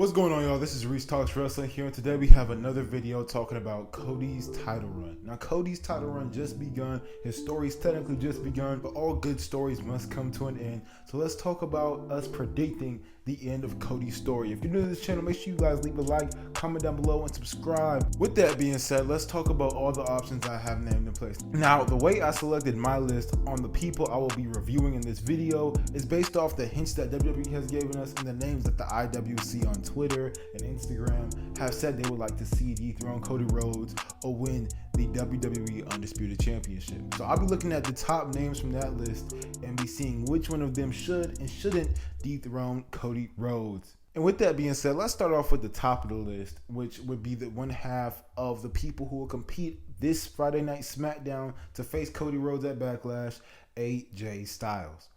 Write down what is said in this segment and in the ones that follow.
What's going on, y'all? This is Reese Talks Wrestling here, and today we have another video talking about Cody's title run. Now, Cody's title run just begun. His story's technically just begun, but all good stories must come to an end. So let's talk about us predicting the end of Cody's story. If you're new to this channel, make sure you guys leave a like, comment down below, and subscribe. With that being said, let's talk about all the options I have named in place. Now, the way I selected my list on the people I will be reviewing in this video is based off the hints that WWE has given us and the names that the IWC on Twitter and Instagram have said they would like to see dethrone Cody Rhodes or win the WWE Undisputed Championship. So I'll be looking at the top names from that list and be seeing which one of them should and shouldn't dethrone Cody Rhodes. And with that being said, let's start off with the top of the list, which would be the one half of the people who will compete this Friday Night SmackDown to face Cody Rhodes at Backlash, ajstyles.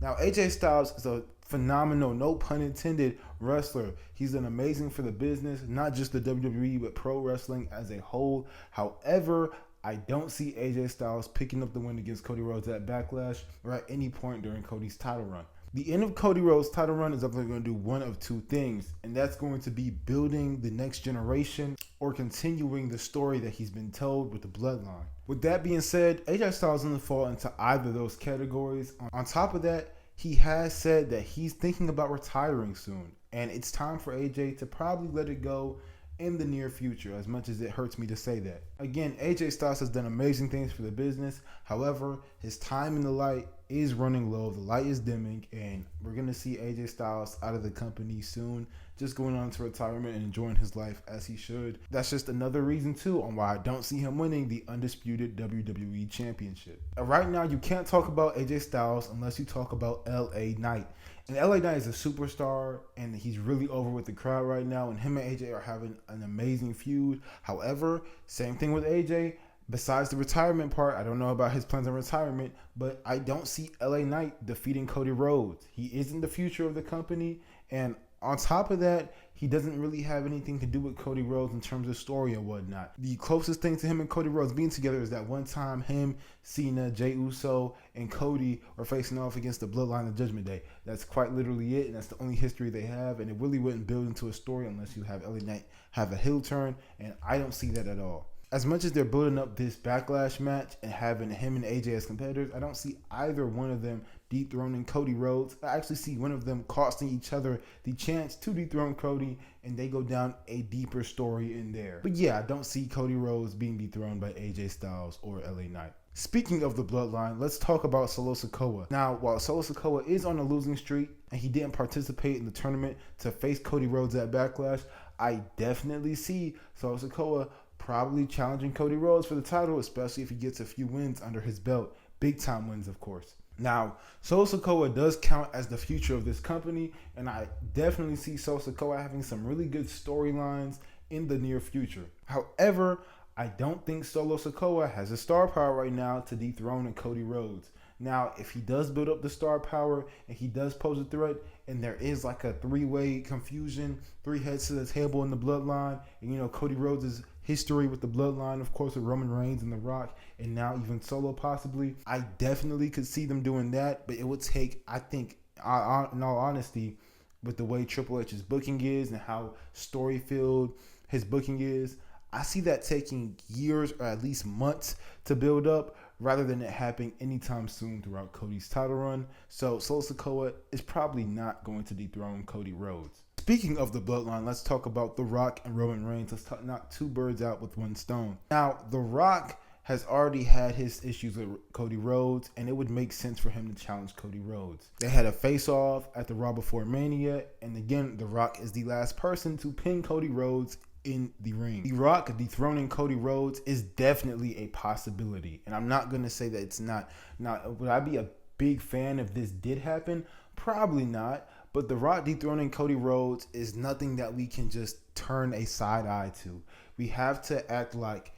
Now, ajstyles is a phenomenal, no pun intended, wrestler. He's done amazing for the business, not just the WWE, but pro wrestling as a whole. However, I don't see AJ Styles picking up the win against Cody Rhodes at Backlash or at any point during Cody's title run. The end of Cody Rhodes' title run is definitely going to do one of two things, and that's going to be building the next generation or continuing the story that he's been told with the bloodline. With that being said, AJ Styles doesn't fall into either of those categories. On top of that, he has said that he's thinking about retiring soon, and it's time for AJ to probably let it go in the near future, as much as it hurts me to say that. Again, AJ Styles has done amazing things for the business. However, his time in the light is running low. The light is dimming, and we're going to see AJ Styles out of the company soon, just going on to retirement and enjoying his life as he should. That's just another reason, too, on why I don't see him winning the Undisputed WWE Championship. Right now, you can't talk about AJ Styles unless you talk about LA Knight. And LA Knight is a superstar, and he's really over with the crowd right now, and him and AJ are having an amazing feud. However, same thing with AJ. Besides the retirement part, I don't know about his plans on retirement, but I don't see LA Knight defeating Cody Rhodes. He isn't the future of the company, and on top of that, he doesn't really have anything to do with Cody Rhodes in terms of story and whatnot. The closest thing to him and Cody Rhodes being together is that one time him, Cena, Jey Uso, and Cody are facing off against the Bloodline of Judgment Day. That's quite literally it, and that's the only history they have, and it really wouldn't build into a story unless you have LA Knight have a heel turn, and I don't see that at all. As much as they're building up this Backlash match and having him and AJ as competitors, I don't see either one of them dethroning Cody Rhodes. I actually see one of them costing each other the chance to dethrone Cody, and they go down a deeper story in there. But yeah, I don't see Cody Rhodes being dethroned by AJ Styles or LA Knight. Speaking of the bloodline, let's talk about Solo Sikoa. Now, while Solo Sikoa is on a losing streak and he didn't participate in the tournament to face Cody Rhodes at Backlash, I definitely see Solo Sikoa probably challenging Cody Rhodes for the title, especially if he gets a few wins under his belt. Big time wins, of course. Now, Solo Sikoa does count as the future of this company, and I definitely see Solo Sikoa having some really good storylines in the near future. However, I don't think Solo Sikoa has the star power right now to dethrone Cody Rhodes. Now, if he does build up the star power and he does pose a threat, and there is like a three-way confusion, three heads to the table in the bloodline, and you know, Cody Rhodes' history with the bloodline, of course, with Roman Reigns and The Rock, and now even Solo possibly, I definitely could see them doing that, but it would take, I think, in all honesty, with the way Triple H's booking is and how story-filled his booking is, I see that taking years or at least months to build up rather than it happening anytime soon throughout Cody's title run. So Solo Sikoa is probably not going to dethrone Cody Rhodes. Speaking of the bloodline, let's talk about The Rock and Roman Reigns. Let's knock two birds out with one stone. Now, The Rock has already had his issues with Cody Rhodes, and it would make sense for him to challenge Cody Rhodes. They had a face-off at the Raw before Mania, and again, The Rock is the last person to pin Cody Rhodes in the ring. The Rock dethroning Cody Rhodes is definitely a possibility, and I'm not going to say that it's not. Now, would I be a big fan if this did happen? Probably not, but The Rock dethroning Cody Rhodes is nothing that we can just turn a side eye to. We have to act like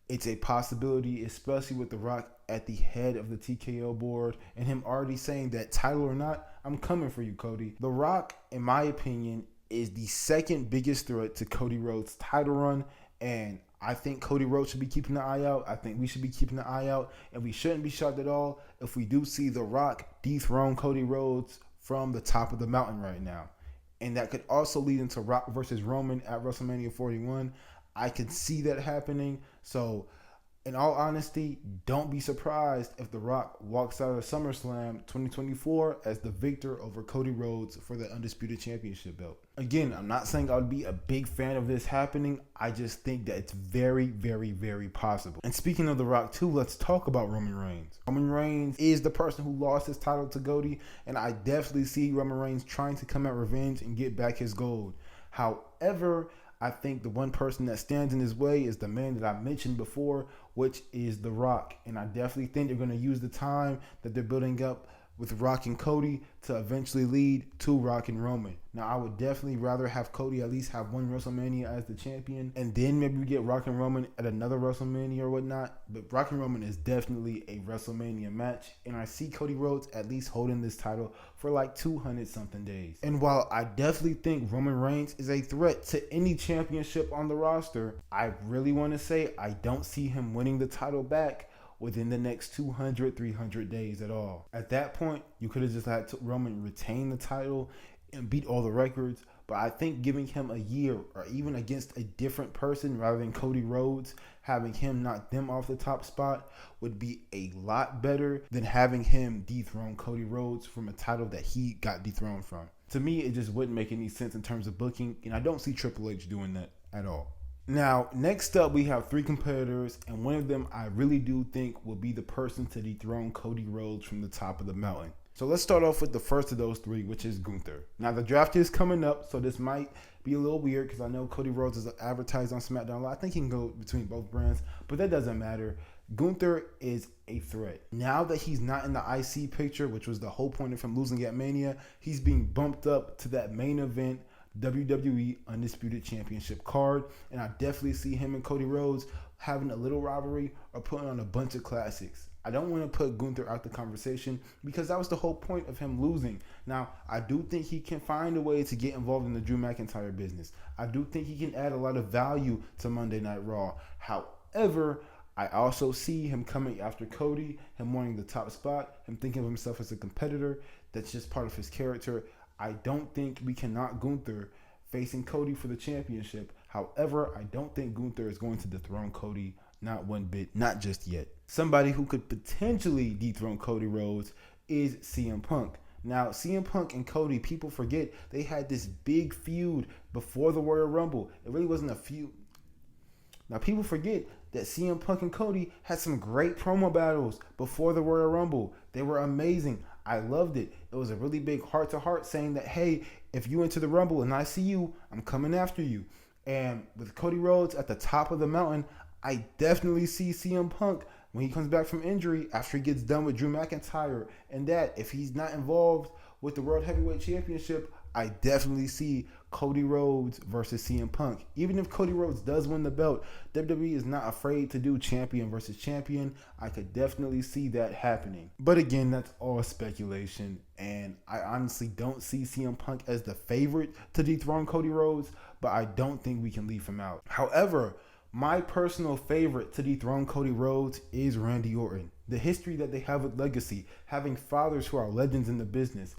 it's a possibility, especially with The Rock at the head of the TKO board and him already saying that, title or not, I'm coming for you, Cody. The Rock, in my opinion, is the second biggest threat to Cody Rhodes' title run, and I think Cody Rhodes should be keeping an eye out. I think we should be keeping an eye out, and we shouldn't be shocked at all if we do see The Rock dethrone Cody Rhodes from the top of the mountain right now. and that could also lead into Rock versus Roman at WrestleMania 41. I could see that happening. So in all honesty, don't be surprised if The Rock walks out of SummerSlam 2024 as the victor over Cody Rhodes for the Undisputed Championship belt. Again, I'm not saying I would be a big fan of this happening. I just think that it's very, very, very possible. And speaking of The Rock too, let's talk about Roman Reigns. Roman Reigns is the person who lost his title to Cody, and I definitely see Roman Reigns trying to come at revenge and get back his gold. However, I think the one person that stands in his way is the man that I mentioned before, which is The Rock. And I definitely think they're going to use the time that they're building up with Rock and Cody to eventually lead to Rock and Roman. Now, I would definitely rather have Cody at least have one WrestleMania as the champion, and then maybe we get Rock and Roman at another WrestleMania or whatnot. But Rock and Roman is definitely a WrestleMania match, and I see Cody Rhodes at least holding this title for like 200 something days. And while I definitely think Roman Reigns is a threat to any championship on the roster, I really want to say I don't see him winning the title back within the next 200, 300 days at all. At that point, you could have just had Roman retain the title and beat all the records. But I think giving him a year, or even against a different person rather than Cody Rhodes, having him knock them off the top spot would be a lot better than having him dethrone Cody Rhodes from a title that he got dethroned from. To me, it just wouldn't make any sense in terms of booking, and I don't see Triple H doing that at all. Now, next up, we have three competitors, and one of them I really do think will be the person to dethrone Cody Rhodes from the top of the mountain. So let's start off with the first of those three, which is Gunther. Now, the draft is coming up, so this might be a little weird because I know Cody Rhodes is advertised on SmackDown a lot. I think he can go between both brands, but that doesn't matter. Gunther is a threat. Now that he's not in the IC picture, which was the whole point of him losing at Mania, he's being bumped up to that main event WWE Undisputed Championship card, and I definitely see him and Cody Rhodes having a little rivalry or putting on a bunch of classics. I don't want to put Gunther out the conversation because that was the whole point of him losing. Now, I do think he can find a way to get involved in the Drew McIntyre business. I do think he can add a lot of value to Monday Night Raw. However, I also see him coming after Cody, him wanting the top spot, him thinking of himself as a competitor. That's just part of his character. I don't think we can knock Gunther facing Cody for the championship. However, I don't think Gunther is going to dethrone Cody, not one bit, not just yet. Somebody who could potentially dethrone Cody Rhodes is CM Punk. Now, CM Punk and Cody, people forget they had this big feud before the Royal Rumble. It really wasn't a feud. Now, people forget that CM Punk and Cody had some great promo battles before the Royal Rumble. They were amazing. I loved it. It was a really big heart-to-heart saying that, hey, if you enter the Rumble and I see you, I'm coming after you. And with Cody Rhodes at the top of the mountain, I definitely see CM Punk when he comes back from injury after he gets done with Drew McIntyre. And that if he's not involved with the World Heavyweight Championship, I definitely see Cody Rhodes versus CM Punk. Even if Cody Rhodes does win the belt, WWE is not afraid to do champion versus champion. I could definitely see that happening. But again, that's all speculation. And I honestly don't see CM Punk as the favorite to dethrone Cody Rhodes, but I don't think we can leave him out. However, my personal favorite to dethrone Cody Rhodes is Randy Orton. The history that they have with Legacy, having fathers who are legends in the business.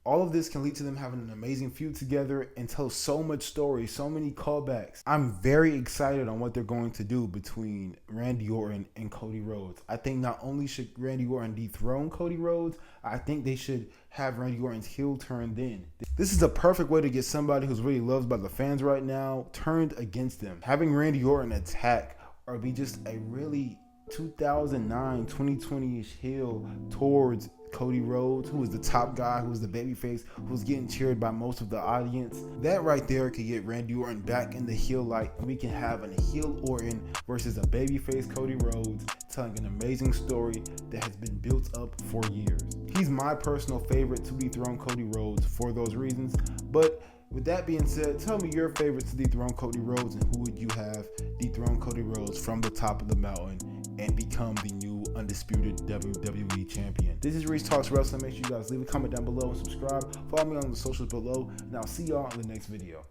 All of this can lead to them having an amazing feud together and tell so much story, so many callbacks. I'm very excited on what they're going to do between Randy Orton and Cody Rhodes. I think not only should Randy Orton dethrone Cody Rhodes, I think they should have Randy Orton's heel turned in. This is a perfect way to get somebody who's really loved by the fans right now turned against them. Having Randy Orton attack or be just a really 2009, 2020-ish heel towards Cody Rhodes, who was the top guy, who was the babyface, who was getting cheered by most of the audience. That right there could get Randy Orton back in the heel light, and we can have a heel Orton versus a babyface Cody Rhodes telling an amazing story that has been built up for years. He's my personal favorite to dethrone Cody Rhodes for those reasons. But with that being said, tell me your favorites to dethrone Cody Rhodes, and who would you have dethrone Cody Rhodes from the top of the mountain and become the new undisputed WWE champion. This is Reese Talks Wrestling. Make sure you guys leave a comment down below and subscribe. Follow me on the socials below, and I'll see y'all in the next video.